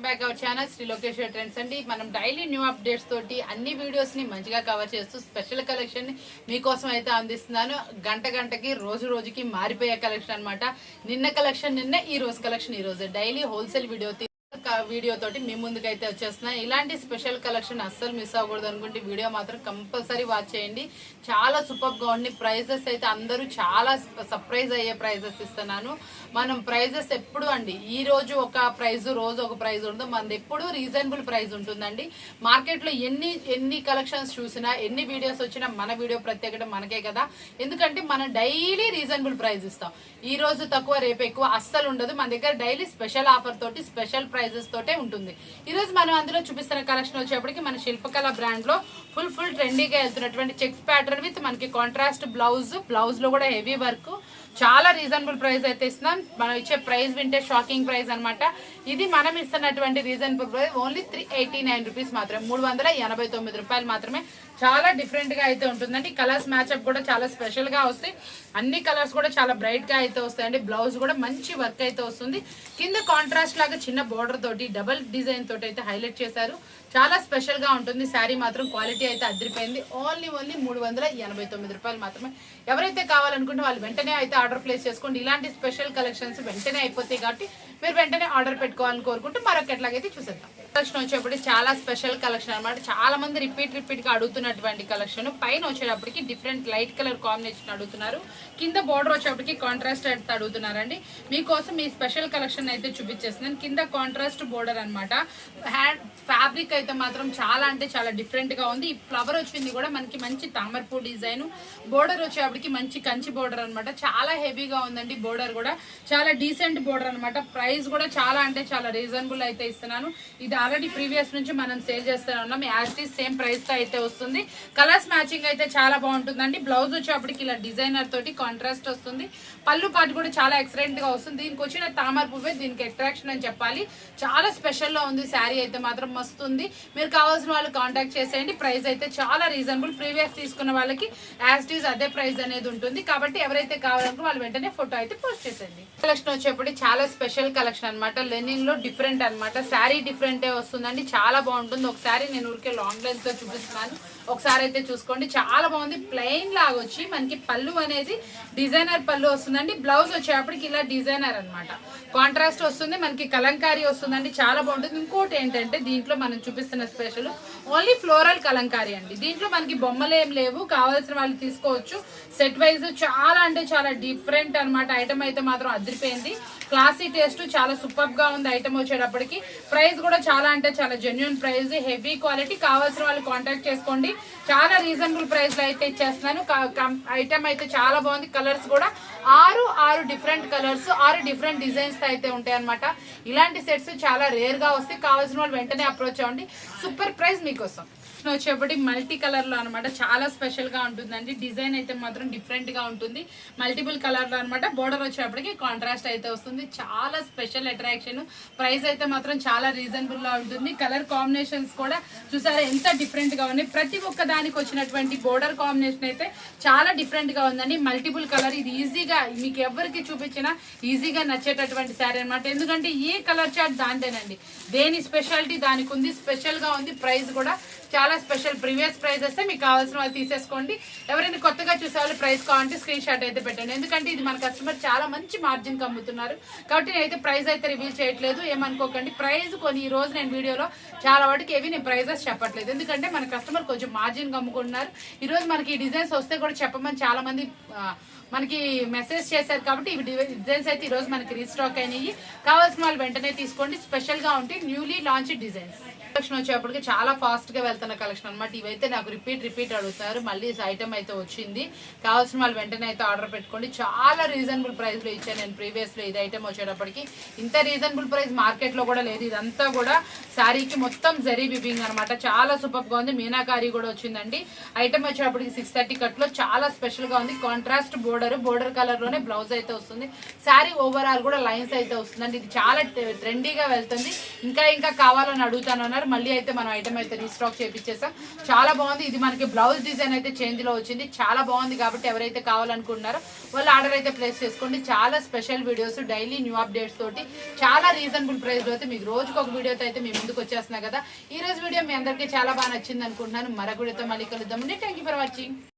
Back our channel Shri Lokeshwar trends అండి. మనం daily new updates తోటి అన్ని వీడియోస్ ని మంచిగా కవర్ చేస్తూ స్పెషల్ కలెక్షన్ ని మీకోసం అయితే అందిస్తున్నాను. గంటకి రోజుకి మారిపోయే కలెక్షన్ అన్నమాట. నిన్న కలెక్షన్ నిన్నే, ఈ రోజు కలెక్షన్ ఈ రోజు. డైలీ హోల్సేల్ వీడియో తోటి మీ ముందుకైతే వచ్చేస్తున్నాయి. ఇలాంటి స్పెషల్ కలెక్షన్ అస్సలు మిస్ అవ్వకూడదు అనుకుంటే వీడియో మాత్రం కంపల్సరీ వాచ్ చేయండి. చాలా సూపర్ గా ఉంది. ప్రైజెస్ అయితే అందరూ చాలా సర్ప్రైజ్ అయ్యే ప్రైజెస్ ఇస్తున్నాను. మనం ప్రైజెస్ ఎప్పుడు అండి, ఈ రోజు ఒక ప్రైజ్, రోజు ఒక ప్రైజ్ ఉండదు. మనది ఎప్పుడు రీజనబుల్ ప్రైస్ ఉంటుందండి. మార్కెట్ లో ఎన్ని కలెక్షన్స్ చూసినా, ఎన్ని వీడియోస్ వచ్చినా మన వీడియో ప్రత్యేకత మనకే కదా. ఎందుకంటే మనం డైలీ రీజనబుల్ ప్రైస్ ఇస్తాం. ఈ రోజు తక్కువ రేపు ఎక్కువ అస్సలు ఉండదు. మన దగ్గర డైలీ స్పెషల్ ఆఫర్ తోటి స్పెషల్ ప్రైజెస్ తోటే ఉంటుంది. ఈ రోజు మనం అందులో చూపిస్తున్న కలెక్షన్ వచ్చేప్పటికి మన శిల్పకళ బ్రాండ్ లో ఫుల్ ట్రెండీగా వెళ్తున్నటువంటి చెక్స్ ప్యాటర్న్ విత్ మనకి కాంట్రాస్ట్ బ్లౌజ్ లో కూడా హెవీ వర్క్. చాలా రీజనబుల్ ప్రైస్ అయితే ఇస్తున్నాం. మనం ఇచ్చే ప్రైస్ వింటే షాకింగ్ ప్రైస్ అనమాట. ఇది మనం ఇస్తున్నటువంటి రీజనబుల్ ప్రైస్ ఓన్లీ 389 రూపీస్ మాత్రమే, 389 రూపాయలు మాత్రమే. చాలా డిఫరెంట్ గా అయితే ఉంటుందండి. కలర్స్ మ్యాచ్అప్ కూడా చాలా స్పెషల్ గా వస్తాయి. అన్ని కలర్స్ కూడా చాలా బ్రైట్ గా అయితే వస్తాయండి. బ్లౌజ్ కూడా మంచి వర్క్ అయితే వస్తుంది. కింద కాంట్రాస్ట్ లాగా చిన్న బోర్డర్ తోటి డబల్ డిజైన్ తోటి అయితే హైలైట్ చేశారు. చాలా స్పెషల్ గా ఉంటుంది. శారీ మాత్రం క్వాలిటీ అయితే అదిరిపోయింది. ఓన్లీ 389 రూపాయలు మాత్రమే. ఎవరైతే కావాలనుకుంటే వాళ్ళు వెంటనే అయితే ఆర్డర్ ప్లేస్ చేసుకోండి. ఇలాంటి స్పెషల్ కలెక్షన్స్ వెంటనే అయిపోతాయి కాబట్టి మీరు వెంటనే ఆర్డర్ పెట్టుకోవాలని కోరుకుంటూ మరొక ఎట్లాగైతే చూసేద్దాం. కలెక్షన్ వచ్చేప్పటికి చాలా స్పెషల్ కలెక్షన్ అనమాట. చాలా మంది రిపీట్ గా అడుగుతున్నటువంటి కలెక్షన్. పైన వచ్చేటప్పటికి డిఫరెంట్ లైట్ కలర్ కాంబినేషన్ అడుగుతున్నారు. కింద బోర్డర్ వచ్చేప్పటికి కాంట్రాస్ట్ అయితే అడుగుతున్నారండి. మీకోసం ఈ స్పెషల్ కలెక్షన్ అయితే చూపించేస్తున్నాను. కింద కాంట్రాస్ట్ బోర్డర్ అనమాట. హ్యాండ్ ఫ్యాబ్రిక్ అయితే మాత్రం చాలా అంటే చాలా డిఫరెంట్ గా ఉంది. ఈ ఫ్లవర్ వచ్చింది కూడా మనకి మంచి తామరపూ డిజైన్. బోర్డర్ వచ్చేప్పటికి మంచి కంచి బోర్డర్ అనమాట. చాలా హెవీగా ఉందండి. బోర్డర్ కూడా చాలా డీసెంట్ బోర్డర్ అనమాట. ప్రైస్ కూడా చాలా అంటే చాలా రీజనబుల్ అయితే ఇస్తున్నాను. ఇది ఆల్రెడీ ప్రీవియస్ నుంచి మనం సేల్ చేస్తూనే ఉన్నాం. As it is same price తో అయితే వస్తుంది. కలర్స్ మ్యాచింగ్ అయితే చాలా బాగుంటుందండి. బ్లౌజ్ వచ్చేప్పటికి ఇలా డిజైనర్ తోటి కాంట్రాస్ట్ వస్తుంది. పళ్ళు పాటు కూడా చాలా ఎక్సలెంట్ గా వస్తుంది. దీనికి వచ్చిన తామర పువ్వే దీనికి అట్రాక్షన్ అని చెప్పాలి. చాలా స్పెషల్ లో ఉంది. శారీ అయితే మాత్రం మస్తు ఉంది. మీరు కావాల్సిన వాళ్ళు కాంటాక్ట్ చేసేయండి. ప్రైస్ అయితే చాలా రీజనబుల్. ప్రీవియస్ తీసుకున్న వాళ్ళకి యాజ్ ఇట్ ఈస్ అదే ప్రైస్ అనేది ఉంటుంది. కాబట్టి ఎవరైతే కావాలనుకో వాళ్ళు వెంటనే ఫోటో అయితే పోస్ట్ చేసేయండి. కలెక్షన్ వచ్చేప్పటికి చాలా స్పెషల్ కలెక్షన్ అనమాట. లెనిన్ లో డిఫరెంట్ అనమాట. శారీ డిఫరెంటే వస్తుందండి. చాలా బాగుంటుంది. ఒకసారి నేను ఊరికే లాంగ్ లెన్స్ తో చూపిస్తున్నాను. ఒకసారి అయితే చూసుకోండి. చాలా బాగుంది. ప్లెయిన్ లాగా వచ్చి మనకి పళ్ళు అనేది డిజైనర్ పళ్ళు వస్తుందండి. బ్లౌజ్ వచ్చేప్పటికి ఇలా డిజైనర్ అనమాట. కాంట్రాస్ట్ వస్తుంది. మనకి కలంకారీ వస్తుందండి. చాలా బాగుంటుంది. ఇంకోటి ఏంటంటే దీంట్లో మనం చూపిస్తున్న స్పెషల్ ఓన్లీ ఫ్లోరల్ కలంకారీ అండి. దీంట్లో మనకి బొమ్మలు ఏం లేవు. కావాల్సిన వాళ్ళు తీసుకోవచ్చు. సెట్ వైజ్ చాలా అంటే చాలా డిఫరెంట్ అనమాట. ఐటమ్ అయితే మాత్రం అదిరిపోయింది. క్లాసీ టేస్ట్ చాలా సూపర్ గా ఉంది. ఐటమ్ వచ్చేటప్పటికి ప్రైస్ కూడా చాలా అంటే చాలా జెన్యున్ ప్రైస్, హెవీ క్వాలిటీ. కావాల్సిన వాళ్ళు కాంటాక్ట్ చేసుకోండి. చాలా రీజనబుల్ ప్రైస్ లో అయితే ఇచ్చేస్తున్నాను. ఐటమ్ అయితే చాలా బాగుంది. కలర్స్ కూడా 6 డిఫరెంట్ కలర్స్, 6 డిఫరెంట్ డిజైన్స్ అయితే ఉంటాయి అనమాట. ఇలాంటి సెట్స్ చాలా రేర్ గా వస్తాయి. కావాల్సిన వాళ్ళు వెంటనే అప్రోచ్ అవ్వండి. సూపర్ ప్రైస్ మీకోసం. వచ్చేప్పటికి మల్టీ కలర్ లో అనమాట. చాలా స్పెషల్ గా ఉంటుందండి. డిజైన్ అయితే మాత్రం డిఫరెంట్ గా ఉంటుంది. మల్టిపుల్ కలర్ లో అనమాట. బోర్డర్ వచ్చేప్పటికి కాంట్రాస్ట్ అయితే వస్తుంది. చాలా స్పెషల్ అట్రాక్షన్. ప్రైస్ అయితే మాత్రం చాలా రీజనబుల్ గా ఉంటుంది. కలర్ కాంబినేషన్స్ కూడా చూసారా ఎంత డిఫరెంట్ గా ఉన్నాయి. ప్రతి ఒక్క దానికి వచ్చినటువంటి బోర్డర్ కాంబినేషన్ అయితే చాలా డిఫరెంట్ గా ఉందండి. Multiple colour. ఇది ఈజీగా మీకు ఎవరికి చూపించినా ఈజీగా నచ్చేటటువంటి శారీ అనమాట. ఎందుకంటే ఏ కలర్ చార్ట్ దాంతేనండి. దేని స్పెషాలిటీ దానికి ఉంది. స్పెషల్ గా ఉంది. ప్రైస్ కూడా చాలా స్పెషల్. ప్రీవియస్ ప్రైస్ వస్తే మీకు కావాల్సిన వాళ్ళు తీసేసుకోండి. ఎవరైనా కొత్తగా చూసే వాళ్ళు ప్రైస్ కావాలంటే స్క్రీన్ షాట్ అయితే పెట్టండి. ఎందుకంటే ఇది మన కస్టమర్ చాలా మంచి మార్జిన్ అమ్ముతున్నారు కాబట్టి నేనైతే ప్రైస్ అయితే రివీల్ చేయట్లేదు. ఏమనుకోకండి. ప్రైస్ కొన్ని ఈ రోజు నేను వీడియోలో చాలా వాటికి ఏవి నేను ప్రైజెస్ చెప్పట్లేదు. ఎందుకంటే మన కస్టమర్ కొంచెం మార్జిన్ అమ్ముకుంటున్నారు. ఈ రోజు మనకి ఈ డిజైన్స్ వస్తే కూడా చెప్పమని చాలా మంది మనకి మెసేజ్ చేశారు. కాబట్టి ఈ డిజైన్స్ అయితే ఈ రోజు మనకి రీస్టాక్ అయినాయి. కావాల్సిన వాళ్ళు వెంటనే తీసుకోండి. స్పెషల్ గా ఉంటాయి. Newly launch designs. కలెక్షన్ వచ్చేప్పటికి చాలా ఫాస్ట్ గా వెళ్తున్న కలెక్షన్ అనమాట. ఇవైతే నాకు రిపీట్ అడుగుతారు. మళ్ళీ ఐటమ్ అయితే వచ్చింది. కావాల్సిన వాళ్ళు వెంటనే అయితే ఆర్డర్ పెట్టుకోండి. చాలా రీజనబుల్ ప్రైస్ లో ఇచ్చాను నేను ప్రీవియస్ లో. ఇది ఐటమ్ వచ్చేటప్పటికి ఇంత రీజనబుల్ ప్రైస్ మార్కెట్ లో కూడా లేదు. ఇదంతా కూడా శారీకి మొత్తం జరీ వివింగ్ అనమాట. చాలా సూపర్ గా ఉంది. మీనాకారీ కూడా వచ్చిందండి. ఐటమ్ వచ్చేటప్పటికి 630 కట్ లో చాలా స్పెషల్ గా ఉంది. కాంట్రాస్ట్ బోర్డర్ చూడరు. బోర్డర్ కలర్ లోనే బ్లౌజ్ అయితే వస్తుంది. శారీ ఓవరాల్ కూడా లైన్స్ అయితే వస్తుందండి. ఇది చాలా ట్రెండీగా వెళ్తుంది. ఇంకా కావాలని అడుగుతాను అన్నారు. మళ్ళీ అయితే మనం ఐటమ్ అయితే రీస్టాక్ చేపించేసాం. చాలా బాగుంది. ఇది మనకి బ్లౌజ్ డిజైన్ అయితే చేంజ్ లో వచ్చింది. చాలా బాగుంది కాబట్టి ఎవరైతే కావాలనుకుంటున్నారో వాళ్ళు ఆర్డర్ అయితే ప్లేస్ చేసుకోండి. చాలా special videos, daily new updates తోటి చాలా రీజనబుల్ ప్రైస్ లో అయితే మీకు రోజుకు ఒక వీడియోతో అయితే మీ ముందుకు వచ్చేస్తున్నా కదా. ఈ రోజు వీడియో మీ అందరికీ చాలా బాగా నచ్చింది అనుకుంటున్నాను. మరొక వీడియోతో మళ్ళీ కలుద్దామండి. Thank you for watching.